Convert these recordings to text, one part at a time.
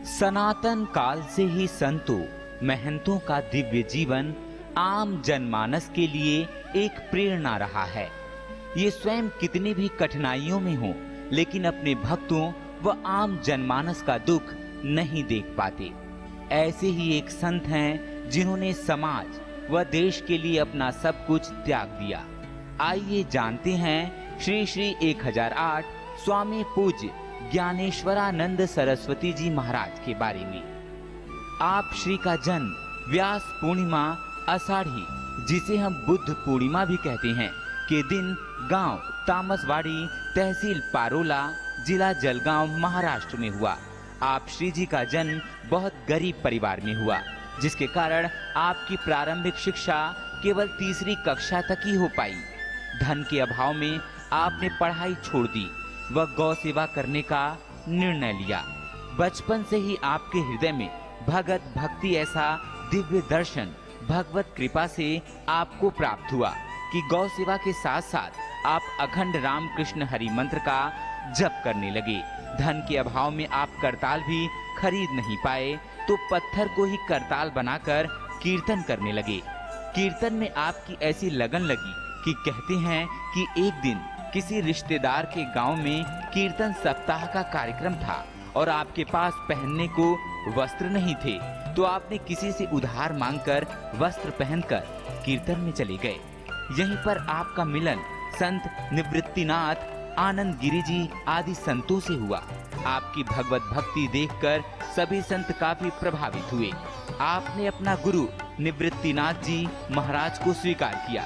सनातन काल से ही संतों महंतों का दिव्य जीवन आम जनमानस के लिए एक प्रेरणा रहा है। ये स्वयं कितनी भी कठिनाइयों में हो, लेकिन अपने भक्तों व आम जनमानस का दुख नहीं देख पाते। ऐसे ही एक संत हैं जिन्होंने समाज व देश के लिए अपना सब कुछ त्याग दिया। आइए जानते हैं श्री श्री 1008 स्वामी पूज्य ज्ञानेश्वरानंद सरस्वती जी महाराज के बारे में। आप श्री का जन्म व्यास पूर्णिमा आषाढ़ी, जिसे हम बुद्ध पूर्णिमा भी कहते हैं, के दिन गांव तामसवाड़ी, तहसील पारोला, जिला जलगांव, महाराष्ट्र में हुआ। आप श्री जी का जन्म बहुत गरीब परिवार में हुआ, जिसके कारण आपकी प्रारंभिक शिक्षा केवल तीसरी कक्षा तक ही हो पाई। धन के अभाव में आपने पढ़ाई छोड़ दी व गौ सेवा करने का निर्णय लिया। बचपन से ही आपके हृदय में भगत भक्ति ऐसा दिव्य दर्शन भगवत कृपा से आपको प्राप्त हुआ कि गौ सेवा के साथ साथ आप अखंड राम कृष्ण हरि मंत्र का जप करने लगे। धन के अभाव में आप करताल भी खरीद नहीं पाए, तो पत्थर को ही करताल बनाकर कीर्तन करने लगे। कीर्तन में आपकी ऐसी लगन लगी कि कहते हैं कि एक दिन किसी रिश्तेदार के गांव में कीर्तन सप्ताह का कार्यक्रम था और आपके पास पहनने को वस्त्र नहीं थे, तो आपने किसी से उधार मांगकर वस्त्र पहनकर कीर्तन में चले गए। यहीं पर आपका मिलन संत निवृत्तिनाथ, आनंद गिरी जी आदि संतों से हुआ। आपकी भगवत भक्ति देखकर सभी संत काफी प्रभावित हुए। आपने अपना गुरु निवृत्तिनाथ जी महाराज को स्वीकार किया।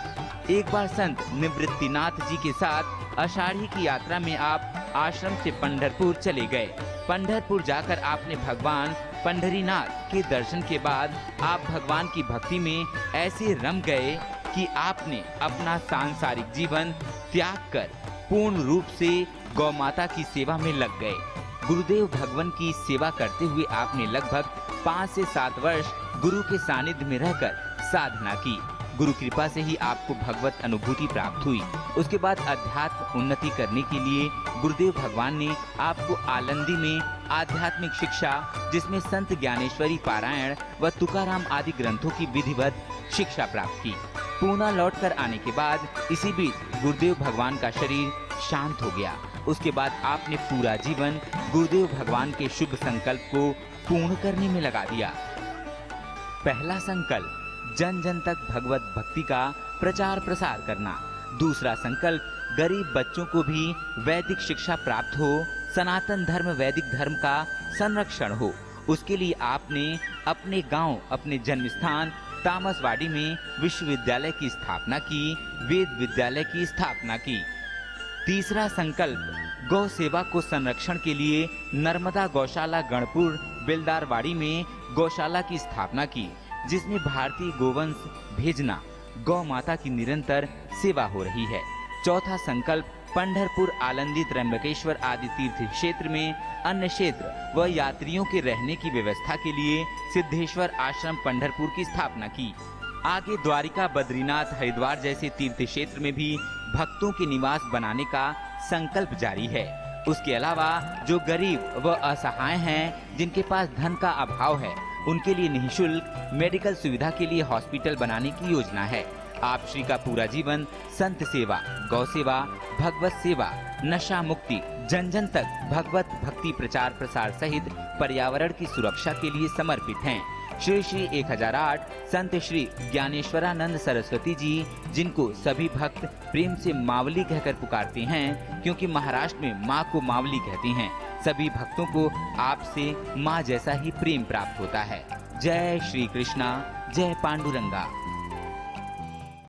एक बार संत निवृत्तिनाथ जी के साथ आषाढ़ी की यात्रा में आप आश्रम से पंढरपुर चले गए। पंढरपुर जाकर आपने भगवान पंढरीनाथ के दर्शन के बाद आप भगवान की भक्ति में ऐसे रम गए कि आपने अपना सांसारिक जीवन त्याग कर पूर्ण रूप से गौ माता की सेवा में लग गए। गुरुदेव भगवान की सेवा करते हुए आपने लगभग 5 से 7 वर्ष गुरु के सानिध्य में रहकर साधना की। गुरु कृपा से ही आपको भगवत अनुभूति प्राप्त हुई। उसके बाद अध्यात्म उन्नति करने के लिए गुरुदेव भगवान ने आपको आलंदी में आध्यात्मिक शिक्षा, जिसमें संत ज्ञानेश्वरी पारायण व तुकाराम आदि ग्रंथों की विधिवत शिक्षा प्राप्त की। पूना लौटकर आने के बाद इसी बीच गुरुदेव भगवान का शरीर शांत हो गया। उसके बाद आपने पूरा जीवन गुरुदेव भगवान के शुभ संकल्प को पूर्ण करने में लगा दिया। पहला संकल्प जन जन तक भगवत भक्ति का प्रचार प्रसार करना। दूसरा संकल्प गरीब बच्चों को भी वैदिक शिक्षा प्राप्त हो, सनातन धर्म वैदिक धर्म का संरक्षण हो। उसके लिए आपने अपने गांव, अपने जन्म स्थान तामसवाड़ी में विश्वविद्यालय की स्थापना की, वेद विद्यालय की स्थापना की। तीसरा संकल्प गौ सेवा को संरक्षण के लिए नर्मदा गौशाला गणपुर बेलदारवाड़ी में गौशाला की स्थापना की, जिसमें भारतीय गोवंश भेजना गौ माता की निरंतर सेवा हो रही है। चौथा संकल्प पंढरपुर, आलंदी, त्र्यंबकेश्वर आदि तीर्थ क्षेत्र में अन्य क्षेत्र व यात्रियों के रहने की व्यवस्था के लिए सिद्धेश्वर आश्रम पंढरपुर की स्थापना की। आगे द्वारिका, बद्रीनाथ, हरिद्वार जैसे तीर्थ क्षेत्र में भी भक्तों के निवास बनाने का संकल्प जारी है। उसके अलावा जो गरीब व असहाय हैं, जिनके पास धन का अभाव है, उनके लिए निःशुल्क मेडिकल सुविधा के लिए हॉस्पिटल बनाने की योजना है। आप श्री का पूरा जीवन संत सेवा, गौ सेवा, भगवत सेवा, नशा मुक्ति, जन जन तक भगवत भक्ति प्रचार प्रसार सहित पर्यावरण की सुरक्षा के लिए समर्पित हैं। श्री श्री 1008 संत श्री ज्ञानेश्वरानंद सरस्वती जी, जिनको सभी भक्त प्रेम से मावली कहकर पुकारते हैं, क्योंकि महाराष्ट्र में माँ को मावली कहते हैं। सभी भक्तों को आपसे माँ जैसा ही प्रेम प्राप्त होता है। जय श्री कृष्णा, जय पांडुरंगा।